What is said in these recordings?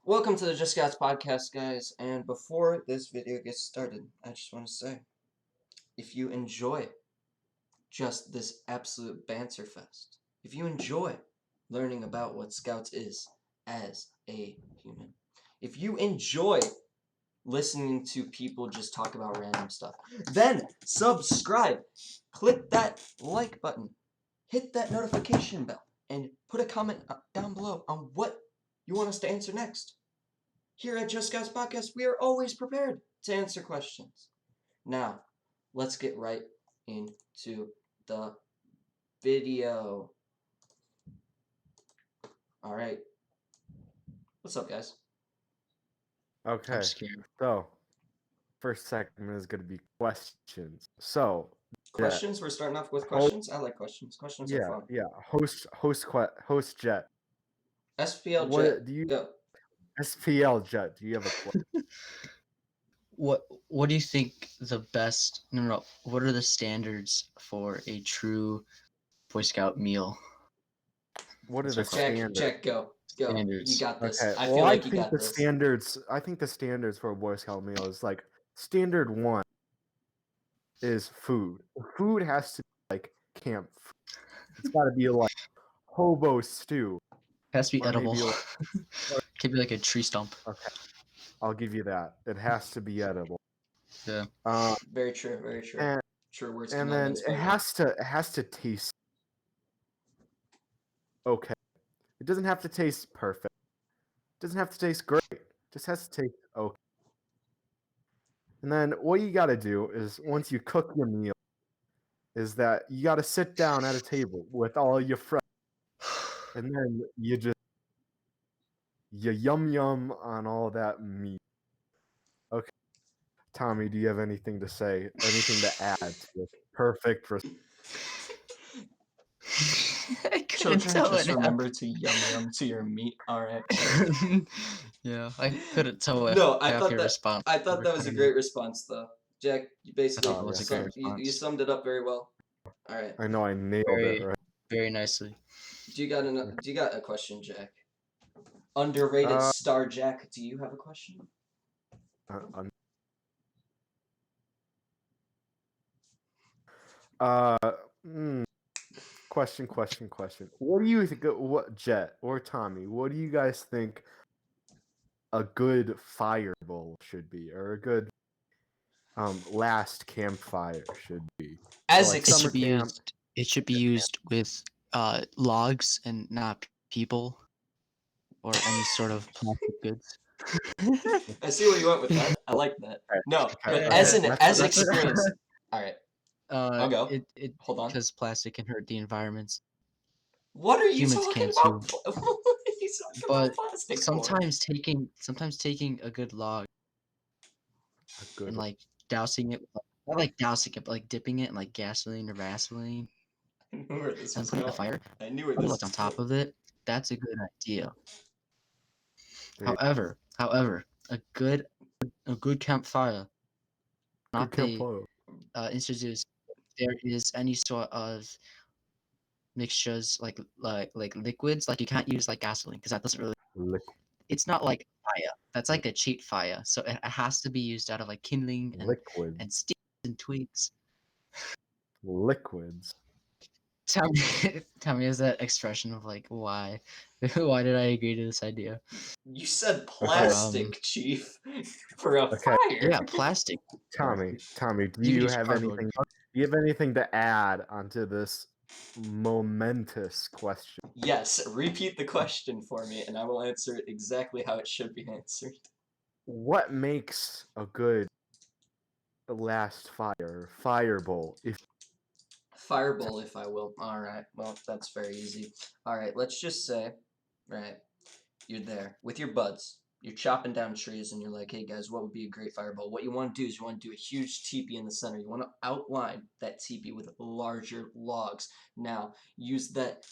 Welcome to the Just Scouts podcast, guys. And before this video gets started, I just want to say, if you enjoy just this absolute banter fest, if you enjoy learning about what Scouts is as a human, if you enjoy listening to people just talk about random stuff, then subscribe, click that like button, hit that notification bell, and put a comment down below on what you want us to answer next. Here at Just Scouts Podcast, we are always prepared to answer questions. Now, let's get right into the video. All right. What's up, guys? Okay, I'm scared. so first segment is going to be questions. So Questions? We're starting off with questions? I like questions. Questions are fun. host Jett. SPL What Jett, do you go. SPL Jett? Do you have a question? What do you think the best? No. What are the standards for a true Boy Scout meal? What are the standards? Jack, go. Go. Standards. You got this. Okay, I feel like you think got the this. standards. I think the standards for a Boy Scout meal is like standard one is food. Food has to be like camp food. It's got to be like hobo stew. It has to be Or maybe edible. Could be like a tree stump. Okay, I'll give you that. It has to be edible. Yeah. Very true. Very true. And, True words. and then it has to taste okay. It doesn't have to taste perfect. It doesn't have to taste great. It just has to taste okay. And then what you got to do is once you cook your meal, is that you got to sit down at a table with all your friends, and then you yum on all that meat. Okay, Tommy, do you have anything to say? Anything to add to this perfect? I couldn't Children, tell just what remember to yum to your meat. All right. Yeah, I couldn't tell what No, I thought your that response. I thought that was a great response, though. Jack, you basically thought it was a great response. you summed it up very well. All right. I know I nailed it. Right? Very nicely. Do you got a question, Jack? Underrated star Jack, do you have a question? Question. What do you think? What Jett or Tommy? What do you guys think a good fire bowl should be, or a good last campfire should be? As So, like, summer camp. It should be used with logs and not people or any sort of plastic goods. I see where you went with that. I like that. No, but Okay. as an experience. All right. I'll go. Hold on. Because plastic can hurt the environment. What are you Humans talking can about? too. What are you talking about plastic sometimes taking a good log and like dousing it, not like dousing it, but like dipping it in like gasoline or Vaseline I knew where this and was putting going. the fire. I knew where this was on top of it. That's a good idea. There you However, a good campfire, not Good the campfire. instances there is any sort of mixtures like liquids, like you can't use like gasoline because that doesn't really. It's not like fire. That's like a cheap fire. So it has to be used out of like kindling and Liquids. and sticks and twigs. Liquids. Tell me, is that expression of like why? Why did I agree to this idea? You said plastic, Chief, for a fire. Yeah, plastic. Tommy, do You you use have cardboard. anything? Do you have anything to add onto this momentous question? Yes, repeat the question for me, and I will answer it exactly how it should be answered. What makes a good last firebowl? Fireball, if I will. All right. Well, that's very easy. All right. Let's just say, right, you're there with your buds. You're chopping down trees, and you're like, hey, guys, what would be a great fireball? What you want to do is you want to do a huge teepee in the center. You want to outline that teepee with larger logs. Now, use that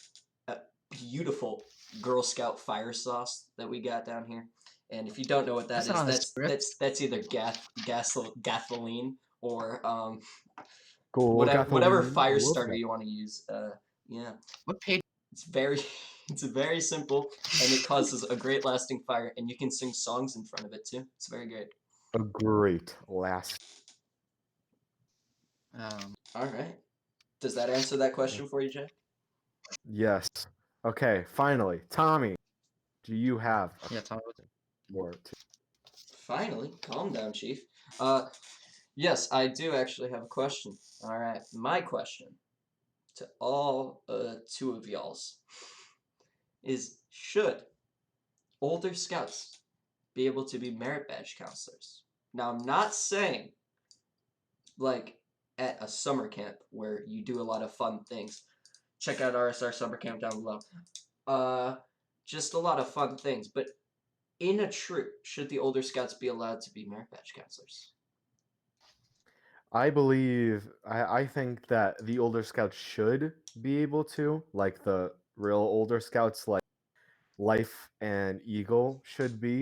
beautiful Girl Scout fire sauce that we got down here. And if you don't know what that is, that's either gasoline or whatever fire starter you want to use. Yeah. What page? It's very It's very simple, and it causes a great lasting fire, and you can sing songs in front of it too. It's very great. A great last. All right. Does that answer that question for you, Jay? Yes. Okay, finally. Tommy, do you have a Yeah, Tom. or two? Finally, calm down, Chief. Yes, I do actually have a question. All right, my question to all two of y'all's is: should older scouts be able to be merit badge counselors? Now, I'm not saying like at a summer camp where you do a lot of fun things. Check out RSR summer camp down below. Just a lot of fun things, but in a troop, should the older scouts be allowed to be merit badge counselors? I think that the older scouts should be able to, like the real older scouts, like Life and Eagle should be.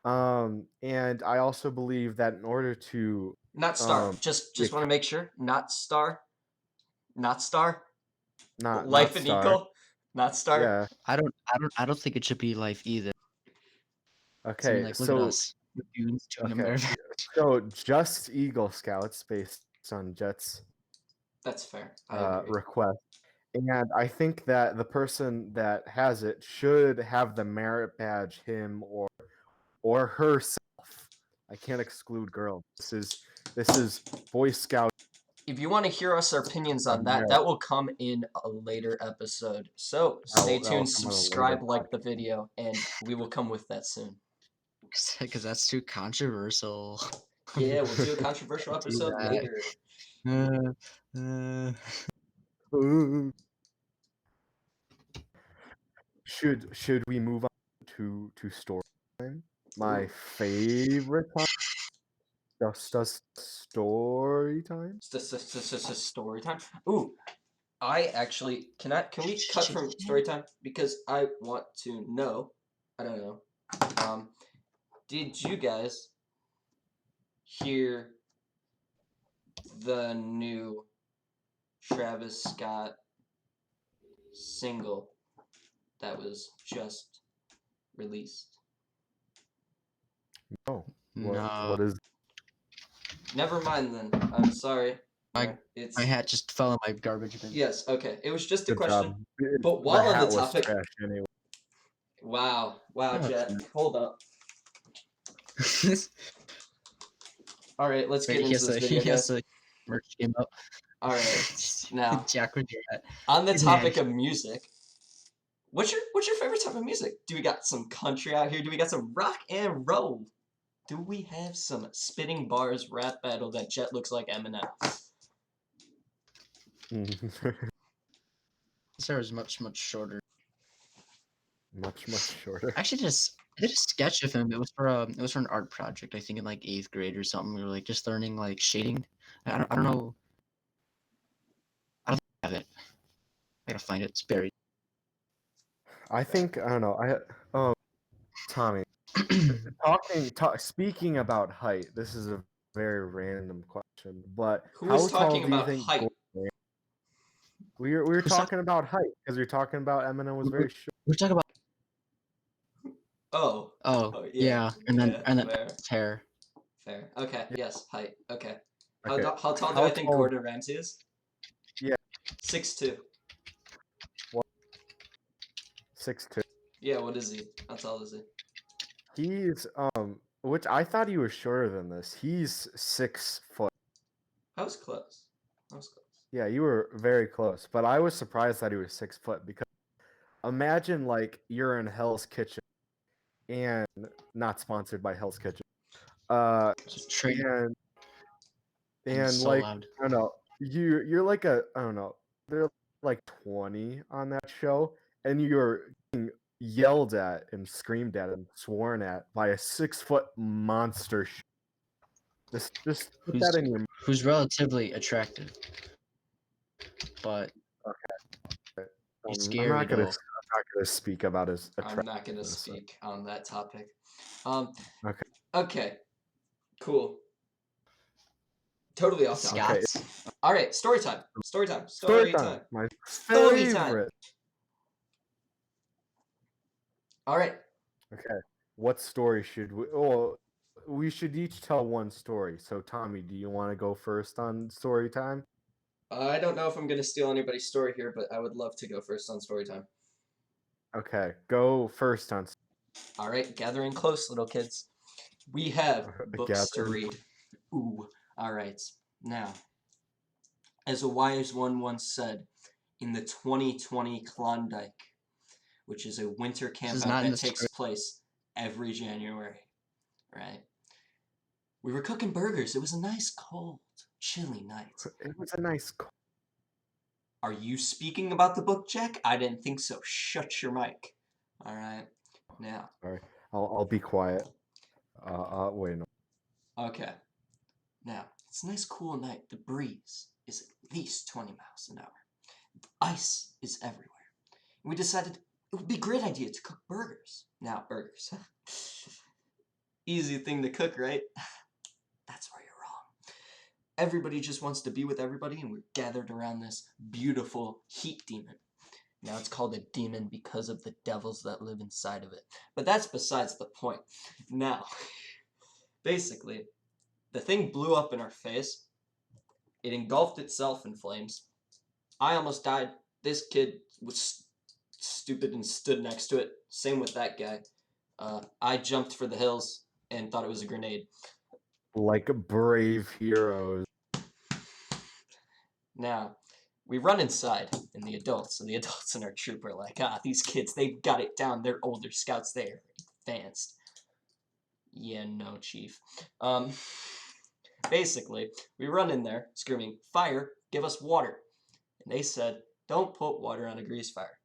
And I also believe that in order to Not star. um Just want to make sure. Not star. Not star. not Life and star. Eagle. Not star. Yeah. I don't think it should be life either. I mean, Okay, like, look at so us, the dudes doing okay. American. So just Eagle Scouts based on Jett's That's fair. I agree. request. And I think that the person that has it should have the merit badge, him or herself. I can't exclude girls. This is Boy Scout. If you want to hear us our opinions on that, merit. that will come in a later episode. So stay That will tuned, come on a later subscribe, like the video, and we will come with that soon. Because that's too controversial. Yeah, we'll do a controversial episode that. later. Should we move on to story time? My Ooh. favorite time. Just story time. Story time. Ooh, I actually can we cut from story time because I want to know. I don't know. Did you guys hear the new Travis Scott single that was just released? Oh, No. what is? Never mind then. I'm sorry. My hat just fell in my garbage bin. Yes. Okay. It was just a Good question. job. But while the on hat the was topic, trash anyway. wow, No, Jett, hold up. All right, let's get into this video, guys. Merch came up. All right, now Jack with your hat. on the topic of music, what's your favorite type of music? Do we got some country out here? Do we got some rock and roll? Do we have some spitting bars rap battle that Jett looks like Eminem? This hair is much shorter. much shorter. Actually, I did a sketch of him. It was for an art project. I think in like 8th grade or something. We were like just learning like shading. I don't know. I don't think I have it. I gotta find it. It's buried. I think I don't know. Tommy, speaking about height. This is a very random question, but Who how is tall talking do you about think? height? We were Who's talking about height because we were talking about Eminem was very short. We're talking about. Oh. Oh yeah, and then fair. hair. Fair. Okay. Yeah. Yes. Height. Okay. Okay. How tall do I think Gordon Ramsay is? Yeah. 6'2". 6'2". Yeah. What is he? How tall is he? He's which I thought he was shorter than this. He's 6 foot. I was close. Yeah, you were very close, but I was surprised that he was 6 foot because imagine like you're in Hell's Kitchen, and not sponsored by Hell's Kitchen. And so like loud. I don't know, you're like I don't know, they're like 20 on that show, and you're getting yelled at and screamed at and sworn at by a 6 foot monster. Just put that in your. Who's relatively attractive, but Okay. he's I'm scary not gonna though. I'm speak about his not gonna attractiveness. speak on that topic. Okay. Okay. Cool. Totally off topic. Okay. All right. Story time. My Story time. favorite. All right. Okay. What story should we? Oh, we should each tell one story. So, Tommy, do you want to go first on story time? I don't know if I'm gonna steal anybody's story here, but I would love to go first on story time. Okay, go first on All right, gathering close, little kids. We have books to gathering. read. Ooh. All right. Now, as a wise one once said, in the 2020 Klondike, which is a winter This is campout not in that the takes script. place every January, right? We were cooking burgers. It was a nice, cold, chilly night. It was a nice. Are you speaking about the book, Jack? I didn't think so. Shut your mic. All right. Now. Sorry, I'll be quiet. Wait, no. Okay. Now, it's a nice, cool night. The breeze is at least 20 miles an hour. The ice is everywhere. And we decided it would be a great idea to cook burgers. Now, burgers. Easy thing to cook, right? That's where you're wrong. Everybody just wants to be with everybody, and we're gathered around this beautiful heat demon. Now it's called a demon because of the devils that live inside of it. But that's besides the point. Now, basically, the thing blew up in our face. It engulfed itself in flames. I almost died. This kid was stupid and stood next to it. Same with that guy. I jumped for the hills and thought it was a grenade. Like brave heroes. Now, we run inside, and the adults in our troop are like, these kids, they've got it down. They're older scouts. They're advanced. Yeah, no, chief. Basically, we run in there screaming, fire, give us water. And they said, don't put water on a grease fire.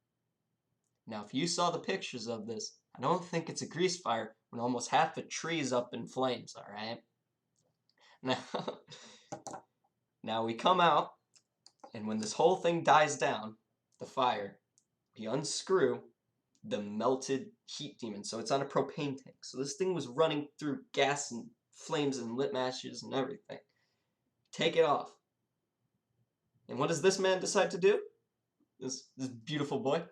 Now, if you saw the pictures of this, I don't think it's a grease fire when almost half the tree's up in flames, all right? Now, now we come out, and when this whole thing dies down, the fire, we unscrew the melted heat demon. So it's on a propane tank. So this thing was running through gas and flames and lit matches and everything. Take it off. And what does this man decide to do? This beautiful boy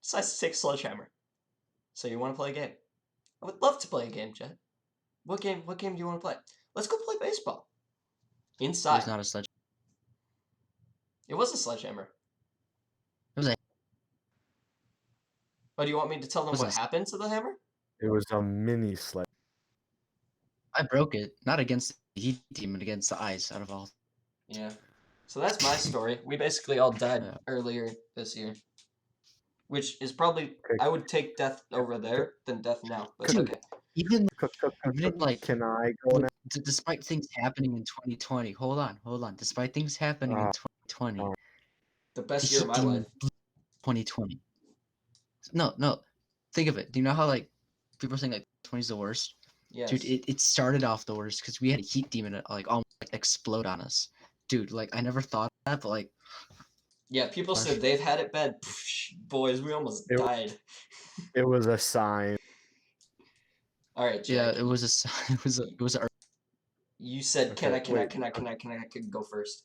decides to take a sledgehammer. So you want to play a game? I would love to play a game, Jett. What game do you want to play? Let's go play baseball. It Inside. was not a sledge. It was a sledgehammer. It was a. Oh, do you want me to tell them Was what a- happened to the hammer? It was a mini sled. I broke it, not against the heat demon, against the ice. Out of all. Yeah. So that's my story. We basically all died Yeah. earlier this year. Which is probably, I would take death over there than death now. But Dude, okay. even like Can I go now? despite things happening in 2020, hold on. Despite things happening in 2020, The the best year of heat my demon life. blew 2020. No. Think of it. Do you know how like people are saying like 20 is the worst? Yes. Dude, it started off the worst because we had a heat demon like almost like explode on us. Dude, like I never thought of that, but like Yeah, people said they've had it bad. Psh, boys, we almost died. It was a sign. All right, Jack. yeah, it was a You said, Okay, can I go first?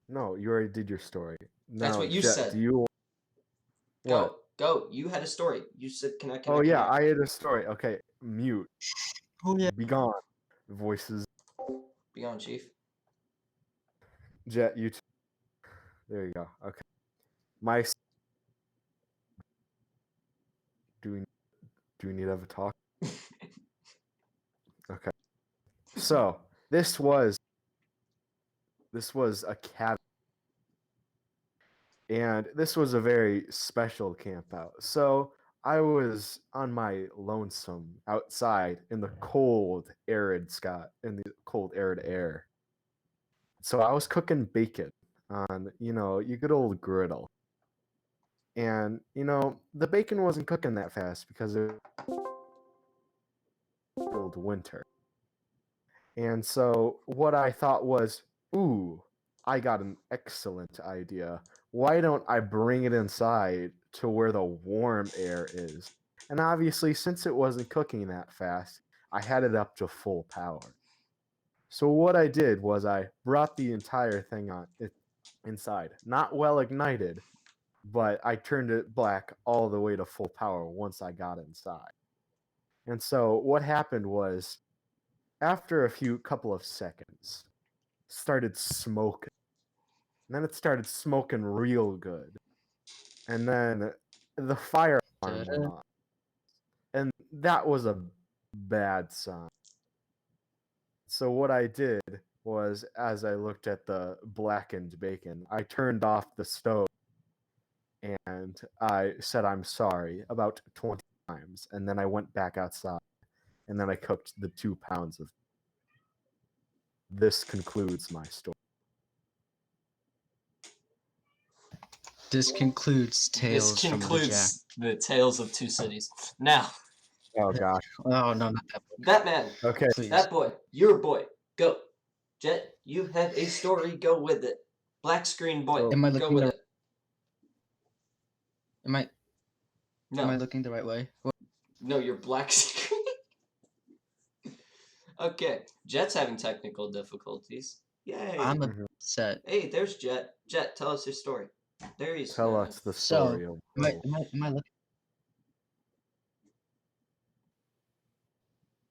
No, you already did your story. That's Now, what you Jett, said. Do you what? Go. You had a story. You said, Oh yeah, I had a story. Okay, mute. Oh yeah. Be gone. Voices. Be on, chief. Jett, you. There you go. Okay. My. Do we need to have a talk? Okay. So this was a cabin, and this was a very special camp out. So I was on my lonesome outside in the cold, arid air. So I was cooking bacon on, your good old griddle. And, the bacon wasn't cooking that fast because it was cold winter. And so what I thought was, ooh, I got an excellent idea. Why don't I bring it inside to where the warm air is? And obviously, since it wasn't cooking that fast, I had it up to full power. So what I did was I brought the entire thing on inside, not well ignited, but I turned it black all the way to full power once I got inside. And so what happened was, after a couple of seconds, started smoking. And then it started smoking real good. And then the fire alarm went Da-da. on. And that was a bad sign. So what I did was, as I looked at the blackened bacon, I turned off the stove and I said I'm sorry about 20 times. And then I went back outside and then I cooked the 2 pounds of. This concludes my story. This concludes This Tales from the Jack. concludes the Tales of Two Cities. Now, Oh gosh. Oh no, not that book. that man, Okay. Please. that boy, your boy, go. Jett, you have a story, go with it. Black screen boy, So- Am I go looking with the it. am I No, looking the right way? no, you're black screen. Okay, Jett's having technical difficulties. Yay. I'm Mhm. upset. Hey, there's Jett. Jett, tell us your story. There you Tell go. us the So story of am I looking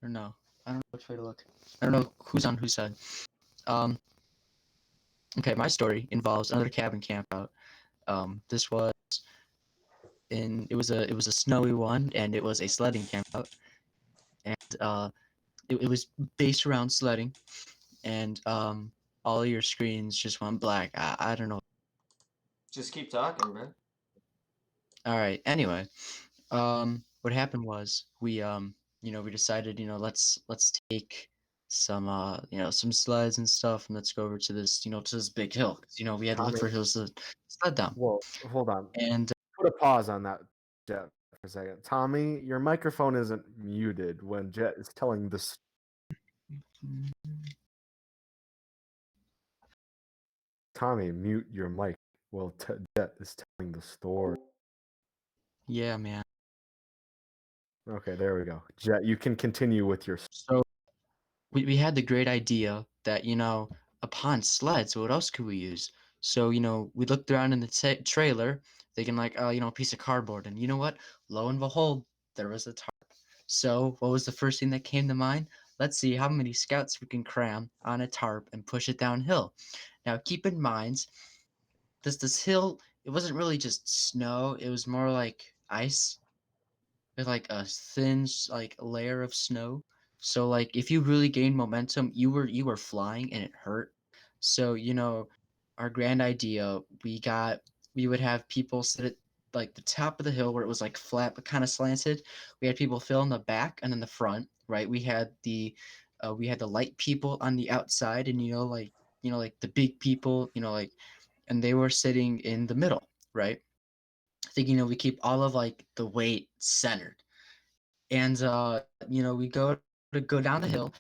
or no? I don't know which way to look. I don't know who's on whose side. Um okay, my story involves another cabin camp out. This was it was a snowy one and it was a sledding camp out. And it was based around sledding and all your screens just went black. I don't know. Just keep talking, bro. All right. Anyway, what happened was we decided, let's take some some sleds and stuff and let's go over to this big hill 'cause, we had to look Tommy. for hills to sled down. Well, hold on. And Put a pause on that, Jet, for a second. Tommy, your microphone isn't muted when Jet is telling this. Tommy, mute your mic while Jet is telling the story. yeah, man. Okay, there we go. Jet, you can continue with your. So we had the great idea that, upon sleds, what else could we use? So, we looked around in the trailer, thinking like, oh, a piece of cardboard. And you know what? Lo and behold, there was a tarp. So, what was the first thing that came to mind? Let's see how many scouts we can cram on a tarp and push it downhill. Now, keep in mind, this hill, it wasn't really just snow, it was more like ice with like a thin like layer of snow. So like if you really gained momentum, you were flying and it hurt. So our grand idea, we would have people sit at like the top of the hill where it was like flat but kind of slanted. We had people fill in the back and in the front, right? We had the light people on the outside, and like the big people, like, and they were sitting in the middle, right? I think we keep all of like the weight centered. And we go down the hill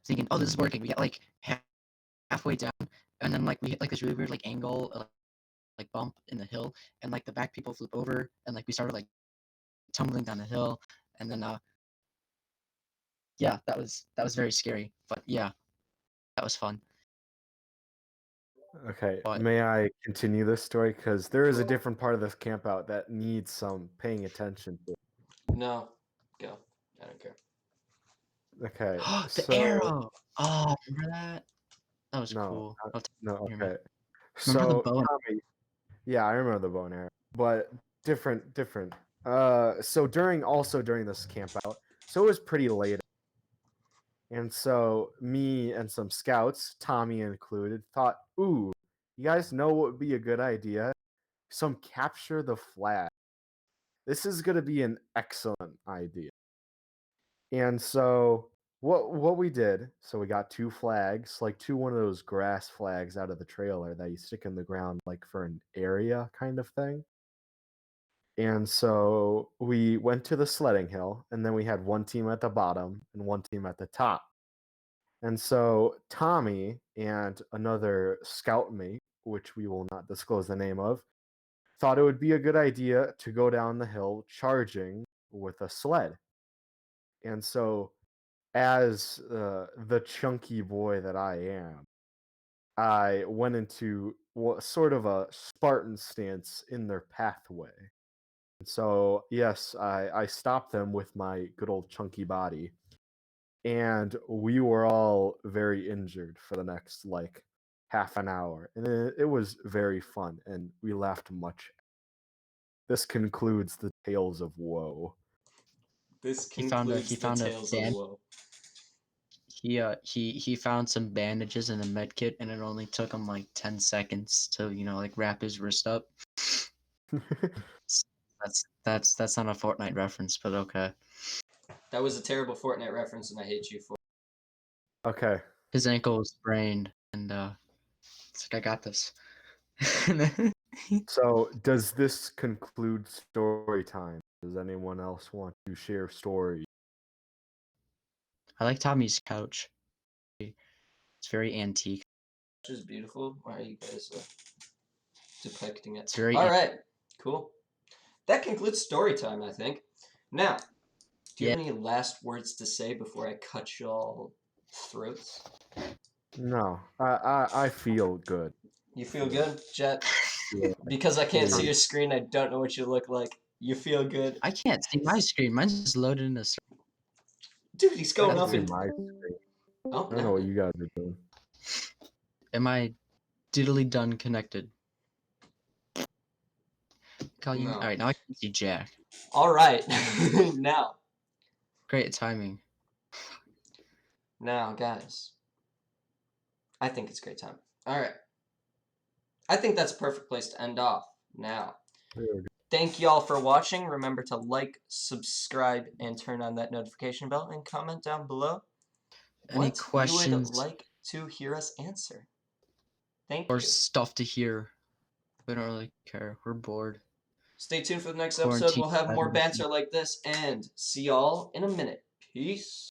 thinking, oh, this is working. We get like halfway down, and then like we hit like this really weird like angle, like bump in the hill, and like the back people flip over, and like we started like tumbling down the hill, and then yeah, that was very scary, but yeah, that was fun. Okay, But may I continue this story? Because there is a different part of this camp out that needs some paying attention to. No, go. I don't care. Okay, the so arrow. Oh, remember that? That was no, cool. Oh, no, hear me. okay. Remember the So bow? Tommy, yeah, I remember the bow and arrow, but different. So during this camp out, so it was pretty late, and so me and some scouts, Tommy included, thought, ooh, you guys know what would be a good idea? Some capture the flag. This is gonna be an excellent idea. And so what we did, so we got 2 flags, like one of those grass flags out of the trailer that you stick in the ground like for an area kind of thing. And so we went to the sledding hill, and then we had one team at the bottom and one team at the top. And so Tommy and another scout mate, which we will not disclose the name of, thought it would be a good idea to go down the hill charging with a sled. And so, as the chunky boy that I am, I went into sort of a Spartan stance in their pathway. And so, yes, I stopped them with my good old chunky body, and we were all very injured for the next like half an hour, and it was very fun, and we laughed much. This concludes the tales of woe. This He found concludes the a tales of band. woe. He found some bandages and a med kit, and it only took him like 10 seconds to like wrap his wrist up. That's not a Fortnite reference, but okay. That was a terrible Fortnite reference, and I hate you for it. Okay. His ankle was sprained, and it's like I got this. So, does this conclude story time? Does anyone else want to share stories? I like Tommy's couch. It's very antique. Which is beautiful. Why are you guys depicting it? It's very All right, cool. That concludes story time, I think. Now, do you have any last words to say before I cut y'all throats? No, I feel good. You feel good, Jett? Yeah. Because I can't see Yeah. your screen, I don't know what you look like. You feel good? I can't see my screen. Mine's just loaded in a. Dude, he's I going can up see and... my screen. Oh, I don't know what you guys are doing. Am I diddly done connected? No. All right, now I can see Jack. All right. Now, Great timing. guys. I think it's a great time. All right. I think that's a perfect place to end off. Now, thank y'all for watching. Remember to like, subscribe, and turn on that notification bell, and comment down below Any what questions you would like to hear us answer. Thank or you. stuff to hear? We don't really care. We're bored. Stay tuned for the next episode. Quarantine We'll have more sadness. banter like this, and see y'all in a minute. Peace.